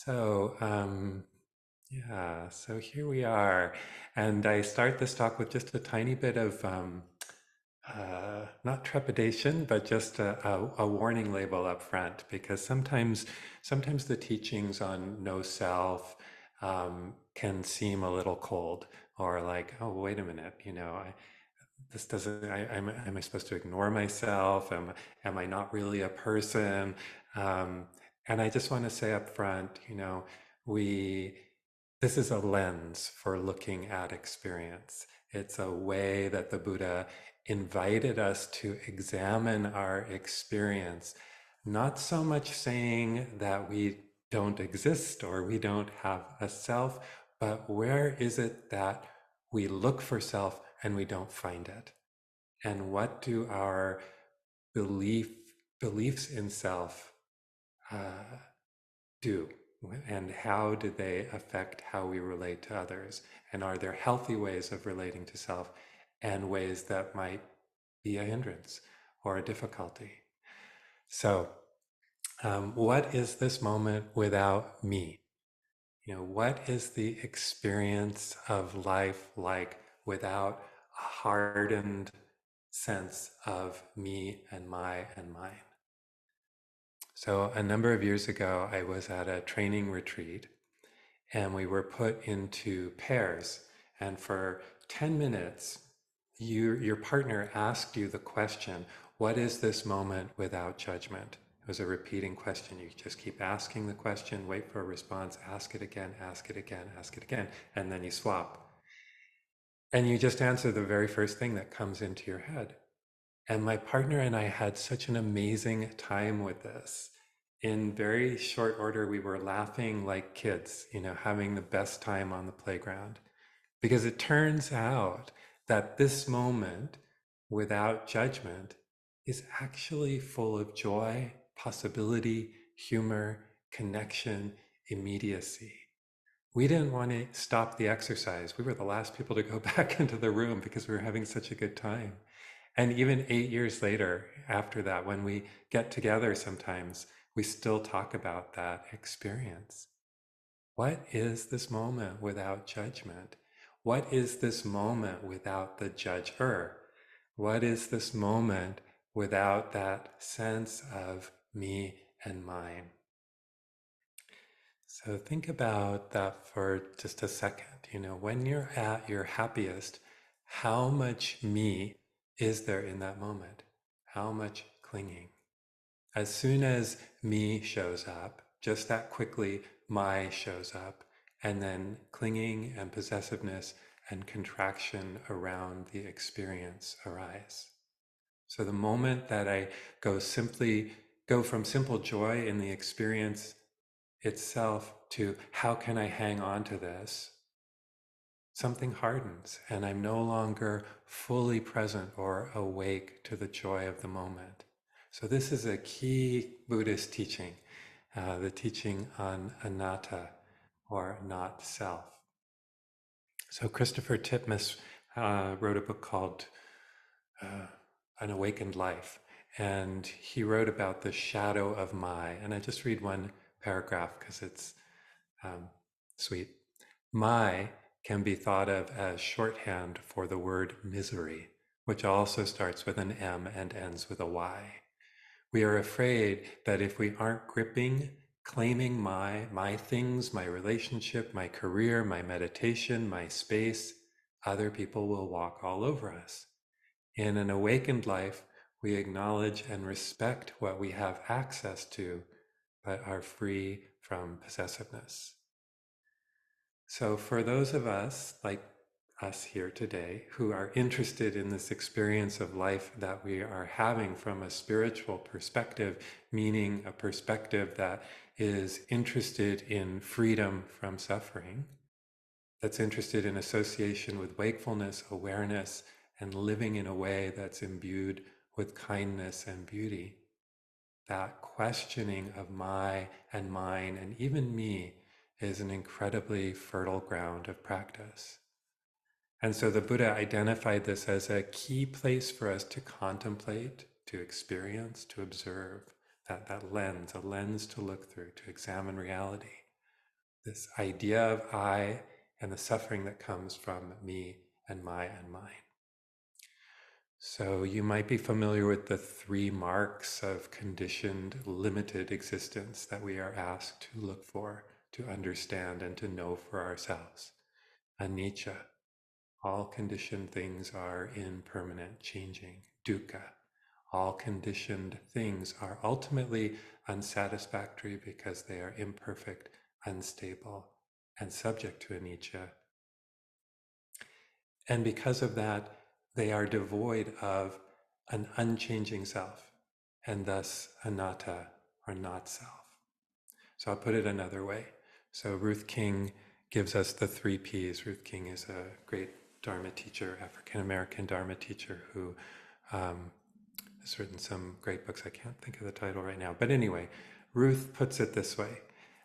So, yeah, so here we are. And I start this talk with just a tiny bit of not trepidation, but just a warning label up front, because sometimes the teachings on no self can seem a little cold, or like, oh, wait a minute, this doesn't, am I supposed to ignore myself? Am I not really a person? Um, and I just want to say up front, we, this is a lens for looking at experience. It's a way that the Buddha invited us to examine our experience, not so much saying that we don't exist or we don't have a self, but where is it that we look for self and we don't find it? And what do our belief beliefs in self uh, do? And how do they affect how we relate to others? And are there healthy ways of relating to self and ways that might be a hindrance or a difficulty? So, what is this moment without me? What is the experience of life like without a hardened sense of me and my and mine? So, a number of years ago, I was at a training retreat and we were put into pairs. And for 10 minutes, your partner asked you the question, what is this moment without judgment? It was a repeating question. You just keep asking the question, wait for a response, ask it again, ask it again, ask it again, and then you swap. And you just answer the very first thing that comes into your head. And my partner and I had such an amazing time with this. In very short order, we were laughing like kids, having the best time on the playground. Because it turns out that this moment without judgment is actually full of joy, possibility, humor, connection, immediacy. We didn't want to stop the exercise. We were the last people to go back into the room because we were having such a good time. And even 8 years later, after that, when we get together sometimes, we still talk about that experience. What is this moment without judgment? What is this moment without the judger? What is this moment without that sense of me and mine? So think about that for just a second. When you're at your happiest, how much me is there in that moment? How much clinging? As soon as me shows up, just that quickly, my shows up, and then clinging and possessiveness and contraction around the experience arise. So the moment that I go from simple joy in the experience itself to how can I hang on to this, something hardens and I'm no longer fully present or awake to the joy of the moment. So this is a key Buddhist teaching, the teaching on anatta, or not self. So Christopher Titmuss wrote a book called An Awakened Life, and he wrote about the shadow of my, and I just read one paragraph because it's sweet. My can be thought of as shorthand for the word misery, which also starts with an M and ends with a Y. We are afraid that if we aren't gripping, claiming my things, my relationship, my career, my meditation, my space, other people will walk all over us. In an awakened life, we acknowledge and respect what we have access to, but are free from possessiveness. So for those of us, like us here today, who are interested in this experience of life that we are having from a spiritual perspective, meaning a perspective that is interested in freedom from suffering, that's interested in association with wakefulness, awareness, and living in a way that's imbued with kindness and beauty, that questioning of my and mine and even me is an incredibly fertile ground of practice. And so the Buddha identified this as a key place for us to contemplate, to experience, to observe, that lens, a lens to look through, to examine reality. this idea of I and the suffering that comes from me and my and mine. So you might be familiar with the 3 marks of conditioned, limited existence that we are asked to look for, to understand, and to know for ourselves. Anicca, all conditioned things are impermanent, changing. Dukkha, all conditioned things are ultimately unsatisfactory because they are imperfect, unstable, and subject to anicca. And because of that, they are devoid of an unchanging self, and thus anatta, or not self. So I'll put it another way. So Ruth King gives us the 3 Ps. Ruth King is a great Dharma teacher, African American Dharma teacher, who has written some great books. I can't think of the title right now. But anyway, Ruth puts it this way: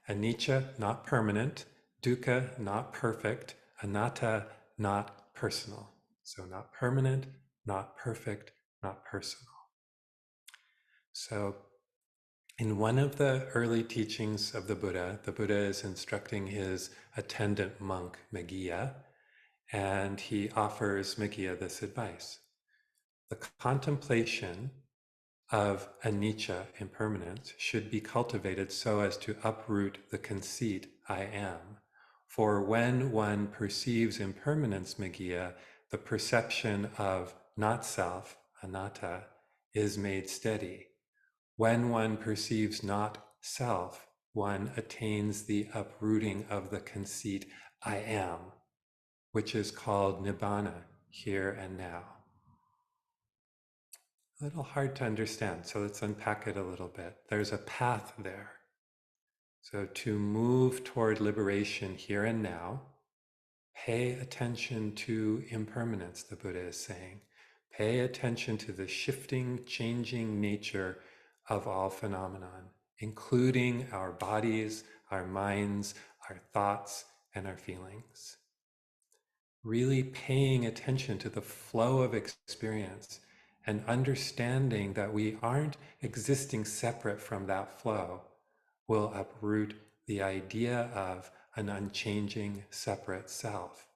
anicca, not permanent; dukkha, not perfect; anatta, not personal. So not permanent, not perfect, not personal. So in one of the early teachings of the Buddha is instructing his attendant monk, Meghiya, and he offers Meghiya this advice. The contemplation of anicca, impermanence, should be cultivated so as to uproot the conceit, I am. For when one perceives impermanence, Meghiya, the perception of not self, anatta, is made steady. When one perceives not self, one attains the uprooting of the conceit, I am, which is called nibbana, here and now. A little hard to understand, so let's unpack it a little bit. There's a path there. So to move toward liberation here and now, pay attention to impermanence, the Buddha is saying. Pay attention to the shifting, changing nature of all phenomenon, including our bodies, our minds, our thoughts, and our feelings. Really paying attention to the flow of experience and understanding that we aren't existing separate from that flow will uproot the idea of an unchanging separate self.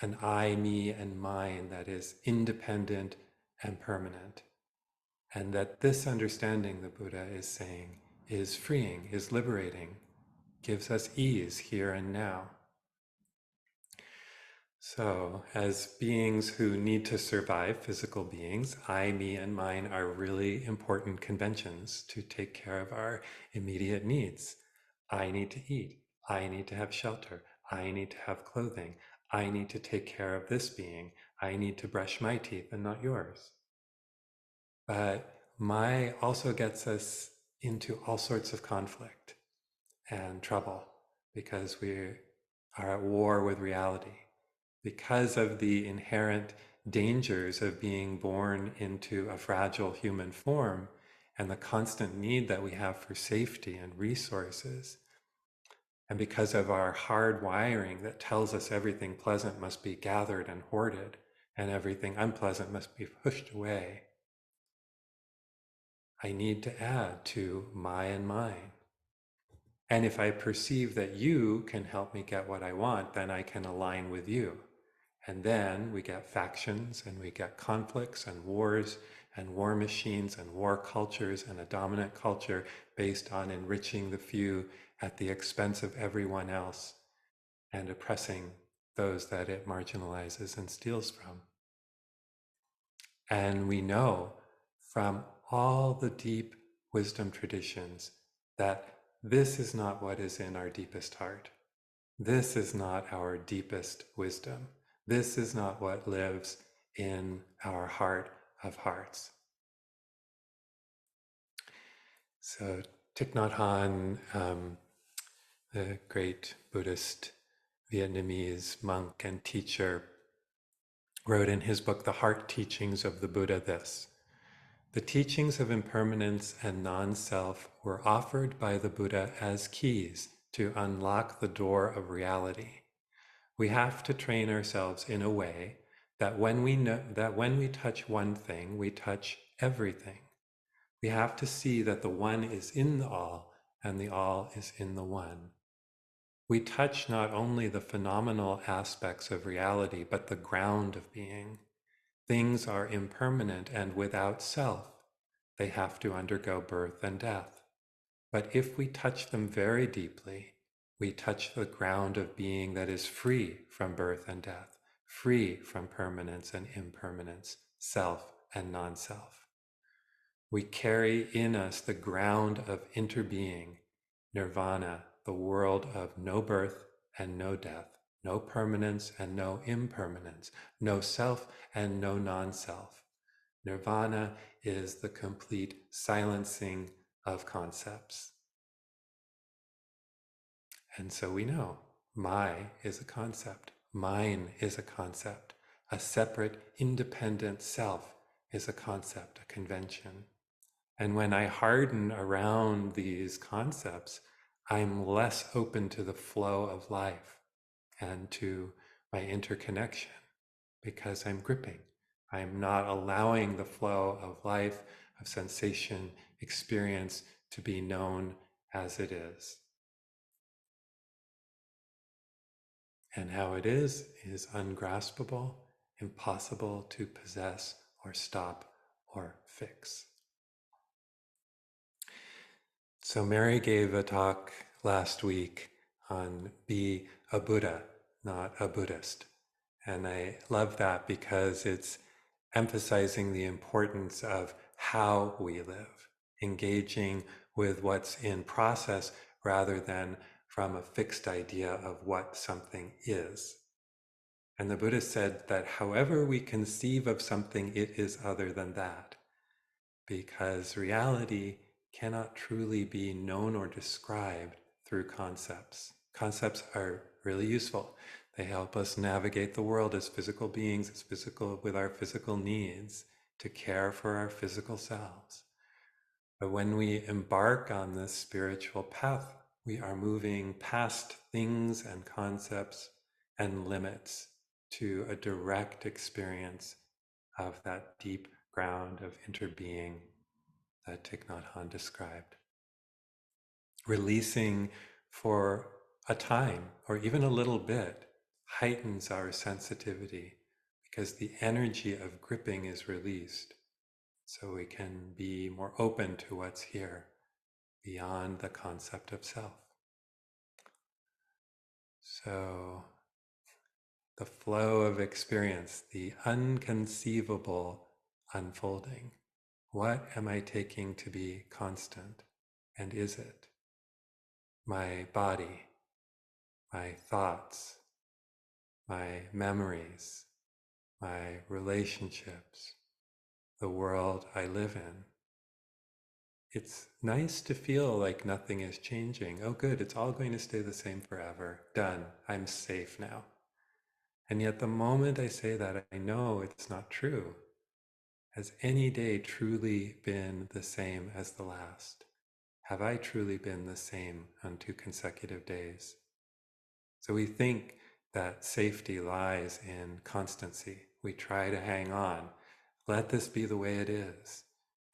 An I, me, and mine that is independent and permanent. And that this understanding, the Buddha is saying, is freeing, is liberating, gives us ease here and now. So, as beings who need to survive, physical beings, I, me, and mine are really important conventions to take care of our immediate needs. I need to eat. I need to have shelter. I need to have clothing. I need to take care of this being. I need to brush my teeth and not yours. But my also gets us into all sorts of conflict and trouble because we are at war with reality. Because of the inherent dangers of being born into a fragile human form and the constant need that we have for safety and resources, and because of our hard wiring that tells us everything pleasant must be gathered and hoarded and everything unpleasant must be pushed away, I need to add to my and mine. And if I perceive that you can help me get what I want, then I can align with you. And then we get factions and we get conflicts and wars and war machines and war cultures and a dominant culture based on enriching the few at the expense of everyone else and oppressing those that it marginalizes and steals from. And we know from all the deep wisdom traditions that this is not what is in our deepest heart. This is not our deepest wisdom. This is not what lives in our heart of hearts. So Thich Nhat Hanh, the great Buddhist Vietnamese monk and teacher, wrote in his book, The Heart Teachings of the Buddha, this: the teachings of impermanence and non-self were offered by the Buddha as keys to unlock the door of reality. We have to train ourselves in a way that when we touch one thing, we touch everything. We have to see that the one is in the all and the all is in the one. We touch not only the phenomenal aspects of reality, but the ground of being. Things are impermanent and without self. They have to undergo birth and death. But if we touch them very deeply, we touch the ground of being that is free from birth and death, free from permanence and impermanence, self and non-self. We carry in us the ground of interbeing, nirvana, the world of no birth and no death, no permanence and no impermanence, no self and no non-self. Nirvana is the complete silencing of concepts. And so we know my is a concept, mine is a concept, a separate, independent self is a concept, a convention. And when I harden around these concepts, I'm less open to the flow of life and to my interconnection because I'm gripping. I'm not allowing the flow of life, of sensation, experience to be known as it is. And how it is ungraspable, impossible to possess or stop or fix. So Mary gave a talk last week on be a Buddha, not a Buddhist. And I love that because it's emphasizing the importance of how we live, engaging with what's in process rather than from a fixed idea of what something is. And the Buddha said that however we conceive of something, it is other than that, because reality cannot truly be known or described through concepts. Concepts are really useful. They help us navigate the world as physical beings, as physical with our physical needs, to care for our physical selves. But when we embark on this spiritual path, we are moving past things and concepts and limits to a direct experience of that deep ground of interbeing that Thich Nhat Hanh described. Releasing for a time or even a little bit heightens our sensitivity because the energy of gripping is released, so we can be more open to what's here beyond the concept of self. So the flow of experience, the unconceivable unfolding. What am I taking to be constant? And is it? My body, my thoughts, my memories, my relationships, the world I live in. It's nice to feel like nothing is changing. Oh, good, it's all going to stay the same forever. Done. I'm safe now. And yet, the moment I say that, I know it's not true. Has any day truly been the same as the last? Have I truly been the same on 2 consecutive days? So we think that safety lies in constancy. We try to hang on. Let this be the way it is.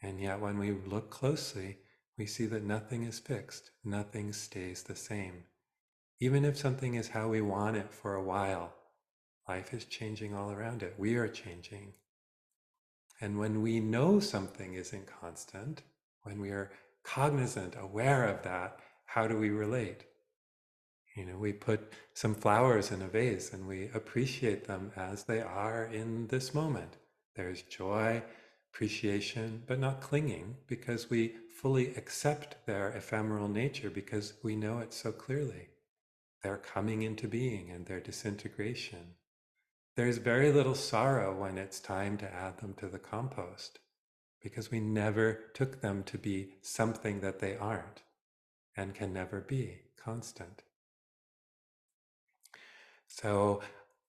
And yet when we look closely, we see that nothing is fixed. Nothing stays the same. Even if something is how we want it for a while, life is changing all around it. We are changing. And when we know something isn't constant, when we are cognizant, aware of that, how do we relate? We put some flowers in a vase and we appreciate them as they are in this moment. There's joy, appreciation, but not clinging, because we fully accept their ephemeral nature because we know it so clearly. They're coming into being and their disintegration. There's very little sorrow when it's time to add them to the compost, because we never took them to be something that they aren't and can never be constant. So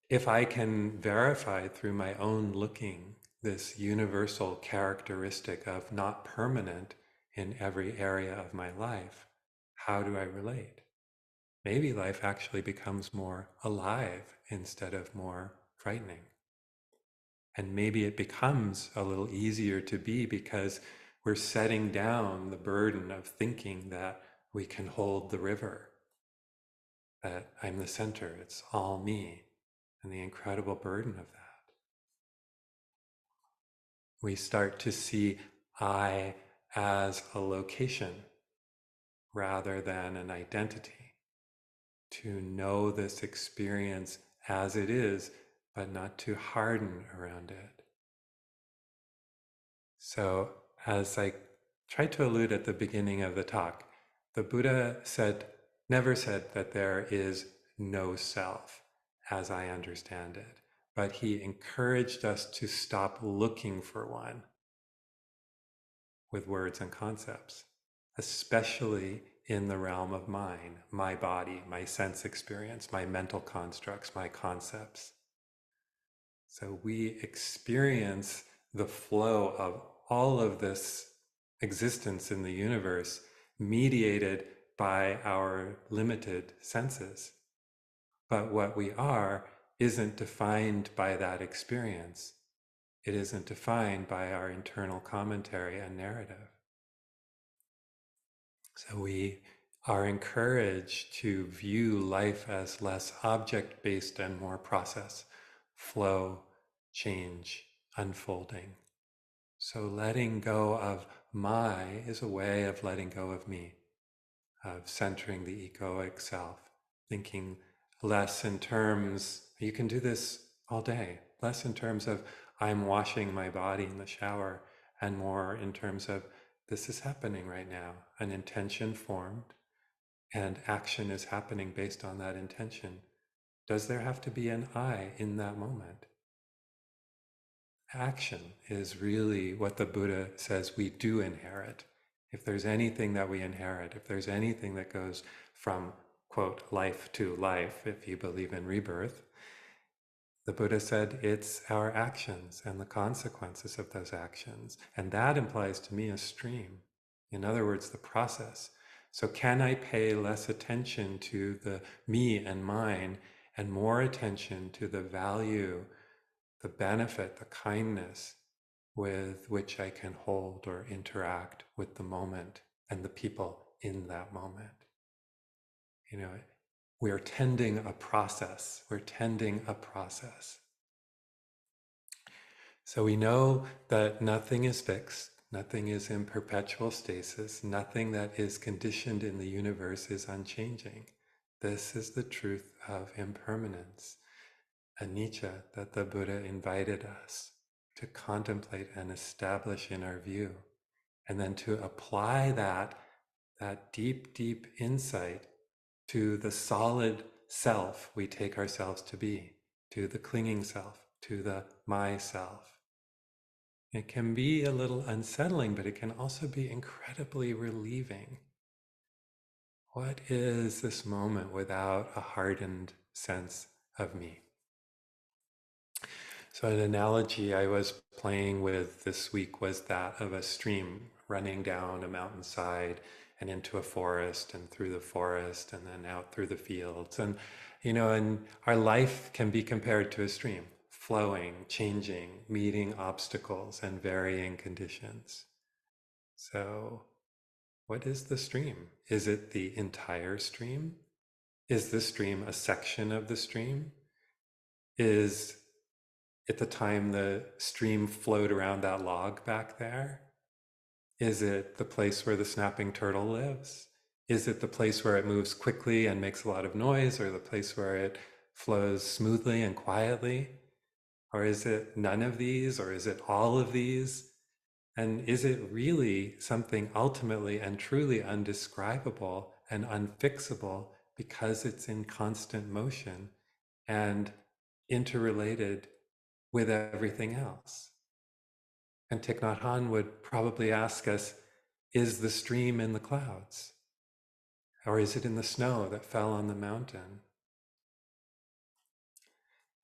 if I can verify through my own looking this universal characteristic of not permanent in every area of my life, how do I relate? Maybe life actually becomes more alive instead of more frightening. And maybe it becomes a little easier to be because we're setting down the burden of thinking that We can hold the river, that I'm the center, it's all me, and the incredible burden of that. We start to see I as a location rather than an identity, to know this experience as it is, but not to harden around it. So, as I tried to allude at the beginning of the talk, the Buddha never said that there is no self, as I understand it, but he encouraged us to stop looking for one with words and concepts, especially in the realm of mind, my body, my sense experience, my mental constructs, my concepts. So we experience the flow of all of this existence in the universe mediated by our limited senses. But what we are isn't defined by that experience. It isn't defined by our internal commentary and narrative. So we are encouraged to view life as less object-based and more process, flow, change, unfolding. So letting go of my is a way of letting go of me, of centering the egoic self, thinking less in terms, you can do this all day, less in terms of I'm washing my body in the shower, and more in terms of this is happening right now, an intention formed, and action is happening based on that intention. Does there have to be an I in that moment? Action is really what the Buddha says we do inherit. If there's anything that we inherit, if there's anything that goes from, quote, life to life, if you believe in rebirth, the Buddha said it's our actions and the consequences of those actions. And that implies to me a stream. In other words, the process. So can I pay less attention to the me and mine and more attention to the value, the benefit, the kindness with which I can hold or interact with the moment and the people in that moment? You know, we're tending a process. We're tending a process. So we know that nothing is fixed, nothing is in perpetual stasis, nothing that is conditioned in the universe is unchanging. This is the truth of impermanence, anicca, that the Buddha invited us to contemplate and establish in our view, and then to apply that deep, deep insight to the solid self we take ourselves to be, to the clinging self, to the myself. It can be a little unsettling, but it can also be incredibly relieving. What is this moment without a hardened sense of me? So an analogy I was playing with this week was that of a stream running down a mountainside and into a forest and through the forest and then out through the fields. And, and our life can be compared to a stream, flowing, changing, meeting obstacles and varying conditions. So what is the stream? Is it the entire stream? Is the stream a section of the stream? Is at the time the stream flowed around that log back there? Is it the place where the snapping turtle lives? Is it the place where it moves quickly and makes a lot of noise, or the place where it flows smoothly and quietly? Or is it none of these, or is it all of these? And is it really something ultimately and truly undescribable and unfixable because it's in constant motion and interrelated with everything else? And Thich Nhat Hanh would probably ask us, is the stream in the clouds? Or is it in the snow that fell on the mountain?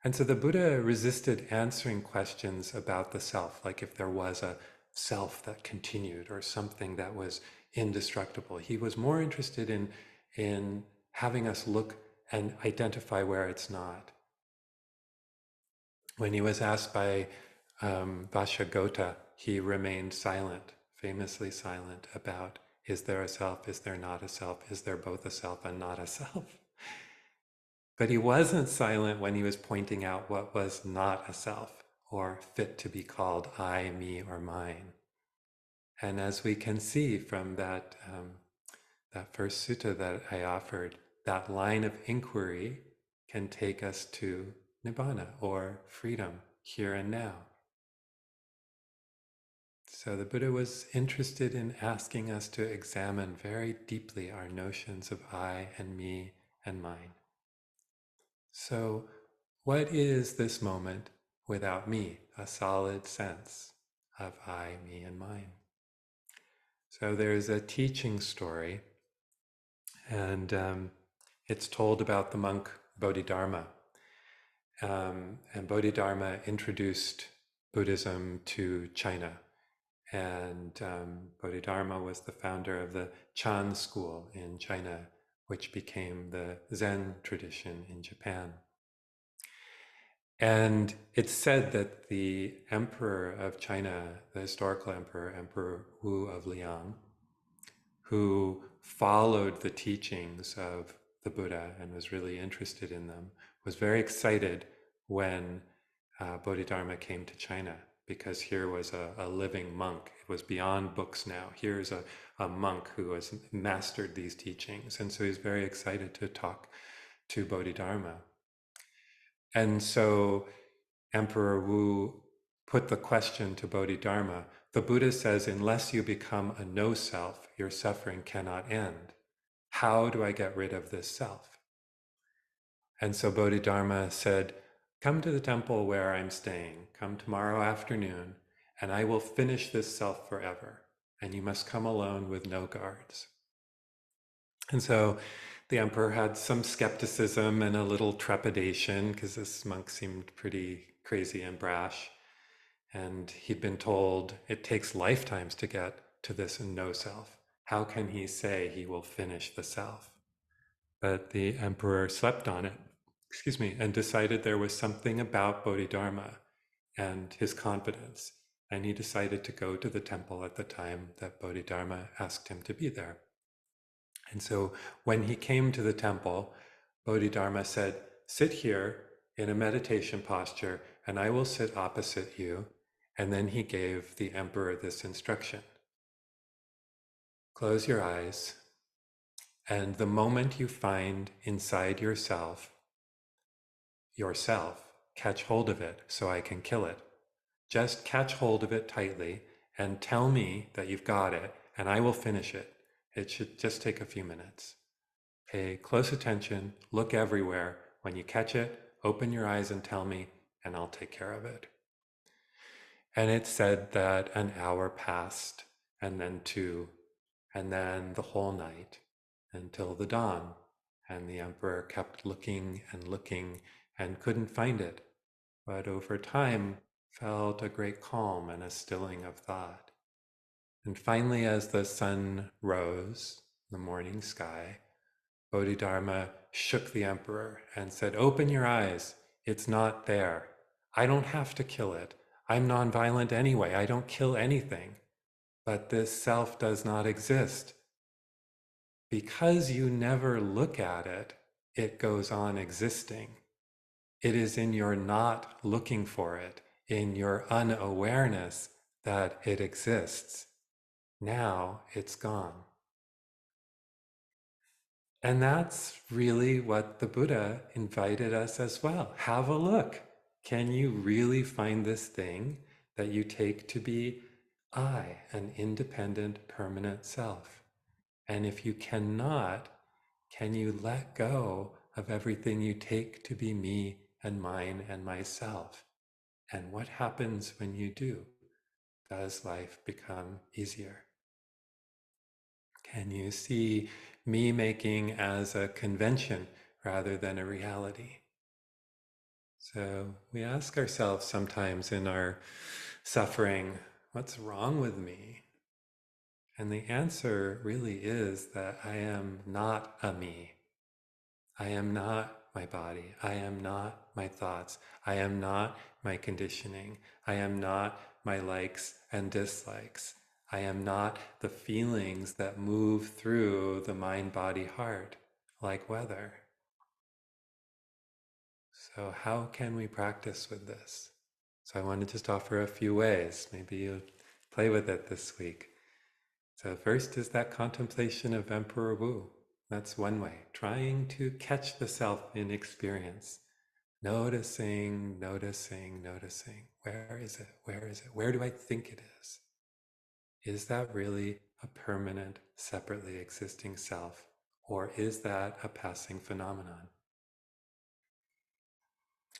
And so the Buddha resisted answering questions about the self, like if there was a self that continued or something that was indestructible. He was more interested in having us look and identify where it's not. When he was asked by Vasagota, he remained silent, famously silent about Is there a self? Is there not a self? Is there both a self and not a self? But he wasn't silent when he was pointing out what was not a self or fit to be called I, me, or mine. And as we can see from that first sutta that I offered, that line of inquiry can take us to nibbana or freedom here and now. So the Buddha was interested in asking us to examine very deeply our notions of I and me and mine. So, what is this moment without me? A solid sense of I, me, and mine. So there's a teaching story, and it's told about the monk Bodhidharma. And Bodhidharma introduced Buddhism to China. And Bodhidharma was the founder of the Chan school in China, which became the Zen tradition in Japan. And it's said that the emperor of China, the historical emperor, Emperor Wu of Liang, who followed the teachings of the Buddha and was really interested in them, was very excited when Bodhidharma came to China, because here was a living monk. It was beyond books now. Here's a monk who has mastered these teachings. And so he's very excited to talk to Bodhidharma. And so Emperor Wu put the question to Bodhidharma. The Buddha says, unless you become a no self, your suffering cannot end. How do I get rid of this self? And so Bodhidharma said, come to the temple where I'm staying. Come tomorrow afternoon, and I will finish this self forever. And you must come alone with no guards. And so the emperor had some skepticism and a little trepidation, because this monk seemed pretty crazy and brash. And he'd been told it takes lifetimes to get to this no self. How can he say he will finish the self? But the emperor slept on it, and decided there was something about Bodhidharma and his confidence. And he decided to go to the temple at the time that Bodhidharma asked him to be there. And so when he came to the temple, Bodhidharma said, sit here in a meditation posture, and I will sit opposite you. And then he gave the emperor this instruction. Close your eyes, and the moment you find inside yourself, catch hold of it so I can kill it. Just catch hold of it tightly and tell me that you've got it, and I will finish it. It should just take a few minutes. Pay close attention, look everywhere. When you catch it, open your eyes and tell me, and I'll take care of it. And it said that an hour passed, and then 2, and then the whole night, until the dawn. And the emperor kept looking and couldn't find it, but over time felt a great calm and a stilling of thought. And finally, as the sun rose in the morning sky, Bodhidharma shook the emperor and said, open your eyes, it's not there. I don't have to kill it. I'm nonviolent anyway, I don't kill anything. But this self does not exist. Because you never look at it, it goes on existing. It is in your not looking for it, in your unawareness, that it exists. Now it's gone. And that's really what the Buddha invited us as well. Have a look. Can you really find this thing that you take to be I, an independent, permanent self? And if you cannot, can you let go of everything you take to be me and mine and myself? And what happens when you do? Does life become easier? Can you see me making as a convention rather than a reality? So we ask ourselves sometimes in our suffering, what's wrong with me? And the answer really is that I am not a me. I am not my body. I am not my thoughts. I am not my conditioning. I am not my likes and dislikes. I am not the feelings that move through the mind, body, heart like weather. So, how can we practice with this? So, I want to just offer a few ways. Maybe you play with it this week. So, first is that contemplation of Emperor Wu. That's one way, trying to catch the self in experience. Noticing, noticing, noticing. Where is it? Where is it? Where do I think it is? Is that really a permanent, separately existing self? Or is that a passing phenomenon?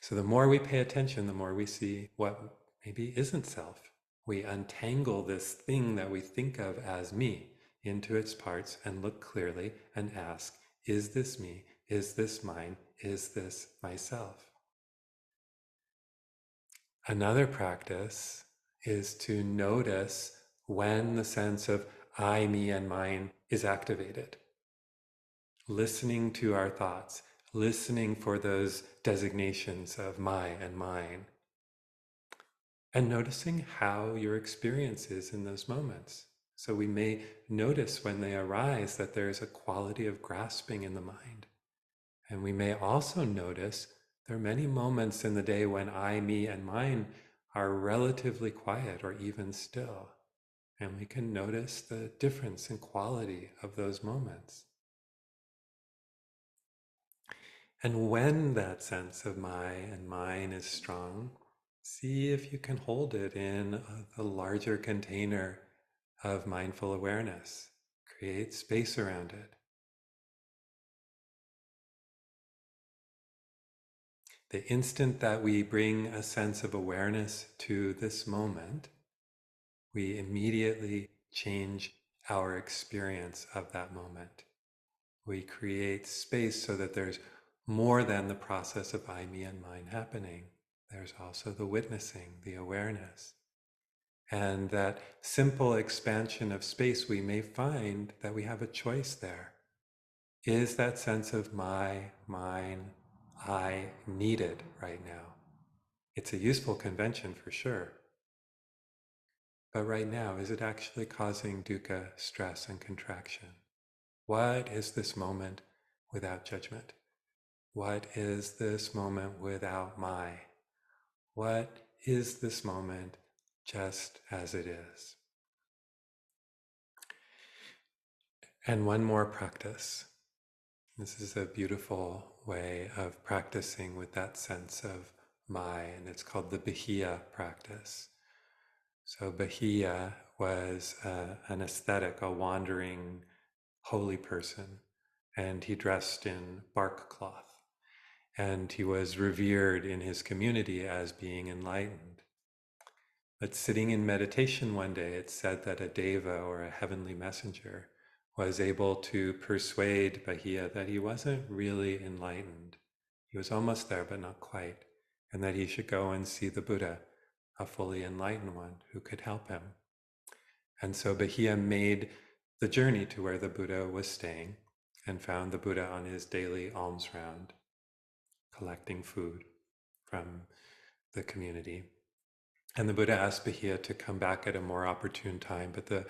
So the more we pay attention, the more we see what maybe isn't self. We untangle this thing that we think of as me into its parts and look clearly and ask, is this me? Is this mine? Is this myself? Another practice is to notice when the sense of I, me, and mine is activated. Listening to our thoughts, listening for those designations of my and mine, and noticing how your experience is in those moments. So we may notice when they arise that there is a quality of grasping in the mind. And we may also notice there are many moments in the day when I, me, and mine are relatively quiet or even still. And we can notice the difference in quality of those moments. And when that sense of my and mine is strong, see if you can hold it in the larger container of mindful awareness. Create space around it. The instant that we bring a sense of awareness to this moment, we immediately change our experience of that moment. We create space so that there's more than the process of I, me, and mine happening. There's also the witnessing, the awareness. And that simple expansion of space, we may find that we have a choice there. Is that sense of my, mine, I needed right now? It's a useful convention for sure. But right now, is it actually causing dukkha, stress, and contraction? What is this moment without judgment? What is this moment without my? What is this moment just as it is? And one more practice. This is a beautiful way of practicing with that sense of my, and it's called the Bahiya practice. So Bahiya was an ascetic, a wandering holy person, and he dressed in bark cloth. And he was revered in his community as being enlightened. But sitting in meditation one day, it said that a deva, or a heavenly messenger, was able to persuade Bahiya that he wasn't really enlightened. He was almost there, but not quite, and that he should go and see the Buddha, a fully enlightened one who could help him. And so Bahiya made the journey to where the Buddha was staying and found the Buddha on his daily alms round, collecting food from the community. And the Buddha asked Bahiya to come back at a more opportune time, but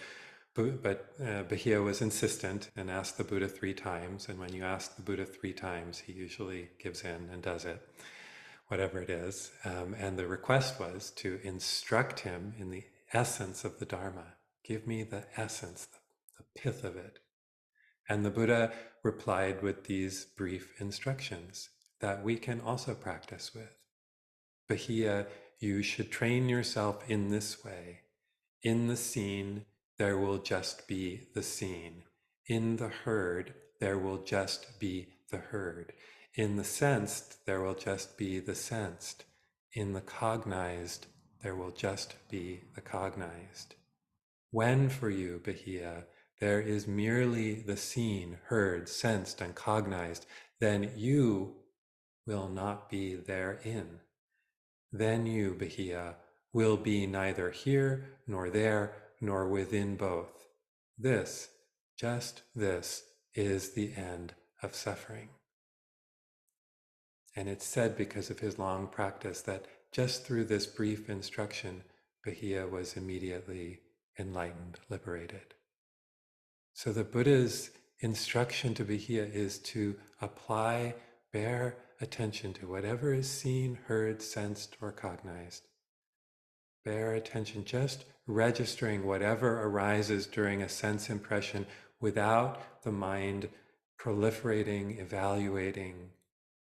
Bahiya was insistent and asked the Buddha 3 times. And when you ask the Buddha 3 times, he usually gives in and does it, whatever it is. And the request was to instruct him in the essence of the Dharma. Give me the essence, the pith of it. And the Buddha replied with these brief instructions that we can also practice with. Bahiya, you should train yourself in this way. In the seen, there will just be the seen. In the heard, there will just be the heard. In the sensed, there will just be the sensed. In the cognized, there will just be the cognized. When for you, Bahiya, there is merely the seen, heard, sensed, and cognized, then you will not be therein. Then you, Bahiya, will be neither here nor there nor within both. This, just this, is the end of suffering. And it's said because of his long practice that just through this brief instruction, Bahiya was immediately enlightened, liberated. So the Buddha's instruction to Bahiya is to apply bare attention to whatever is seen, heard, sensed, or cognized. Bare attention, just registering whatever arises during a sense impression without the mind proliferating, evaluating,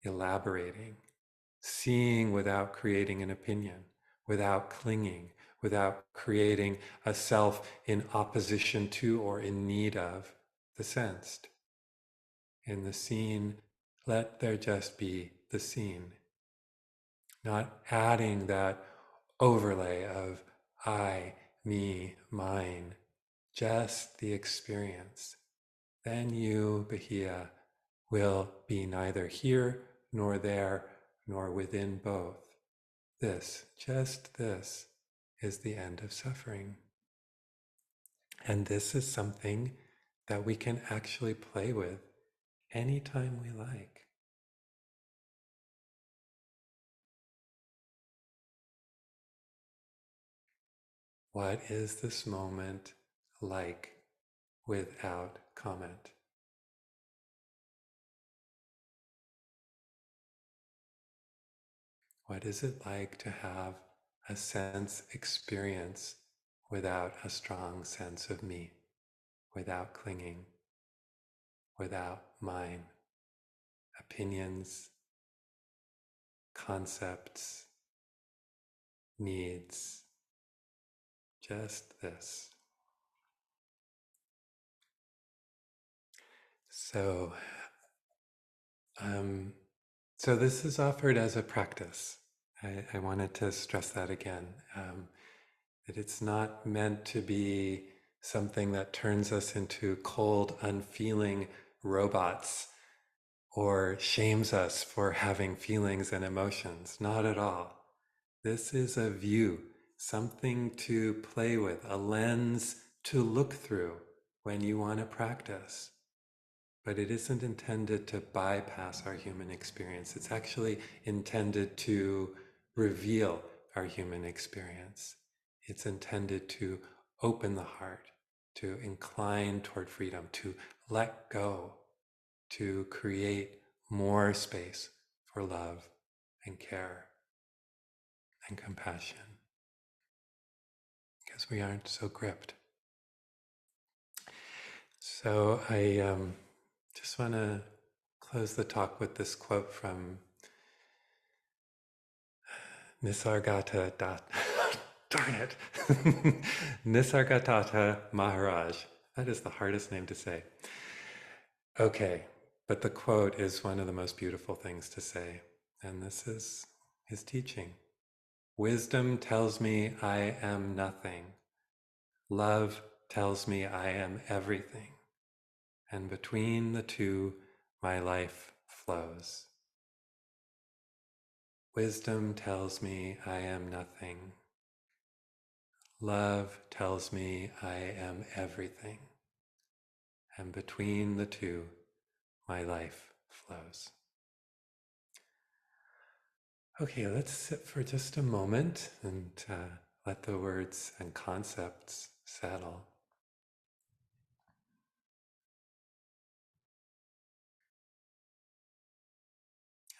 elaborating, seeing without creating an opinion, without clinging, without creating a self in opposition to or in need of the sensed. In the seen, let there just be the seen, not adding that overlay of I, me, mine, just the experience. Then you, Bahiya, will be neither here nor there nor within both. This, just this, is the end of suffering. And this is something that we can actually play with anytime we like. What is this moment like without comment? What is it like to have a sense experience without a strong sense of me, without clinging, without mine, opinions, concepts, needs, just this. So, so this is offered as a practice. I wanted to stress that again, that it's not meant to be something that turns us into cold, unfeeling robots or shames us for having feelings and emotions. Not at all. This is a view, something to play with, a lens to look through when you want to practice. But it isn't intended to bypass our human experience. It's actually intended to reveal our human experience. It's intended to open the heart, to incline toward freedom, to let go, to create more space for love and care and compassion, because we aren't so gripped. So I just want to close the talk with this quote from Nisargadatta, darn it, Nisargadatta Maharaj. That is the hardest name to say. Okay, but the quote is one of the most beautiful things to say, and this is his teaching. Wisdom tells me I am nothing. Love tells me I am everything. And between the two, my life flows. Wisdom tells me I am nothing. Love tells me I am everything. And between the two, my life flows. Okay, let's sit for just a moment and let the words and concepts settle.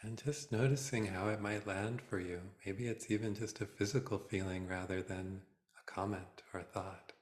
And just noticing how it might land for you. Maybe it's even just a physical feeling rather than a comment or a thought.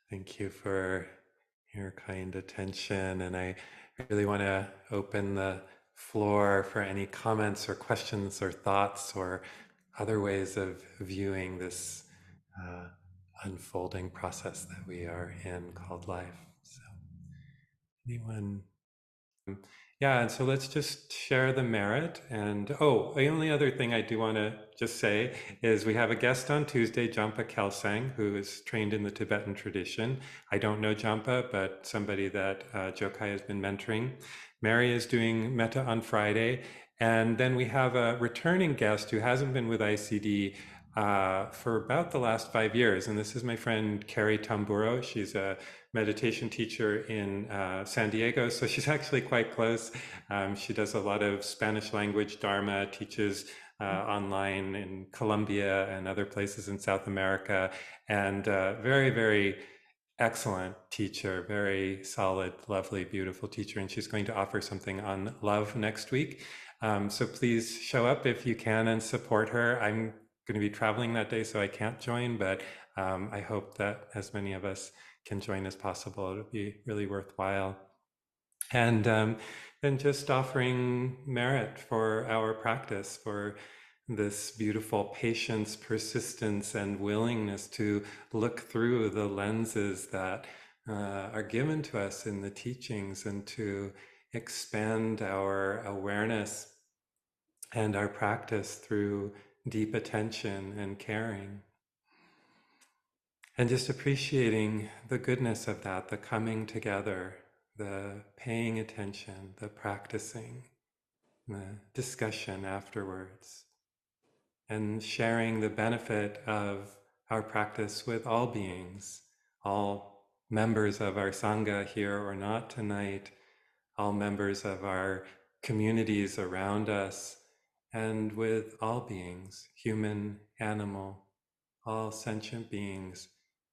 Thank you for your kind attention, and I really want to open the floor for any comments or questions or thoughts or other ways of viewing this unfolding process that we are in called life. So, anyone? Yeah, and so let's just share the merit. And oh, the only other thing I do want to just say is we have a guest on Tuesday, Jampa Kelsang, who is trained in the Tibetan tradition. I don't know Jampa, but somebody that Jokai has been mentoring. Mary is doing Metta on Friday. And then we have a returning guest who hasn't been with ICD for about the last 5 years. And this is my friend Carrie Tamburo. She's a meditation teacher in San Diego, so she's actually quite close. She does a lot of Spanish language Dharma, teaches online in Colombia and other places in South America, and very, very excellent teacher, very solid, lovely, beautiful teacher. And she's going to offer something on love next week. So please show up if you can and support her. I'm going to be traveling that day, so I can't join, but I hope that as many of us can join as possible. It'll be really worthwhile. And then just offering merit for our practice, for this beautiful patience, persistence, and willingness to look through the lenses that are given to us in the teachings and to expand our awareness and our practice through deep attention and caring. And just appreciating the goodness of that, the coming together, the paying attention, the practicing, the discussion afterwards, and sharing the benefit of our practice with all beings, all members of our sangha here or not tonight, all members of our communities around us, and with all beings, human, animal, all sentient beings,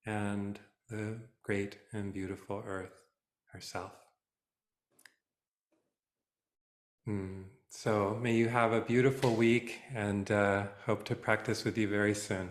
and the great and beautiful earth herself. So may you have a beautiful week, and hope to practice with you very soon.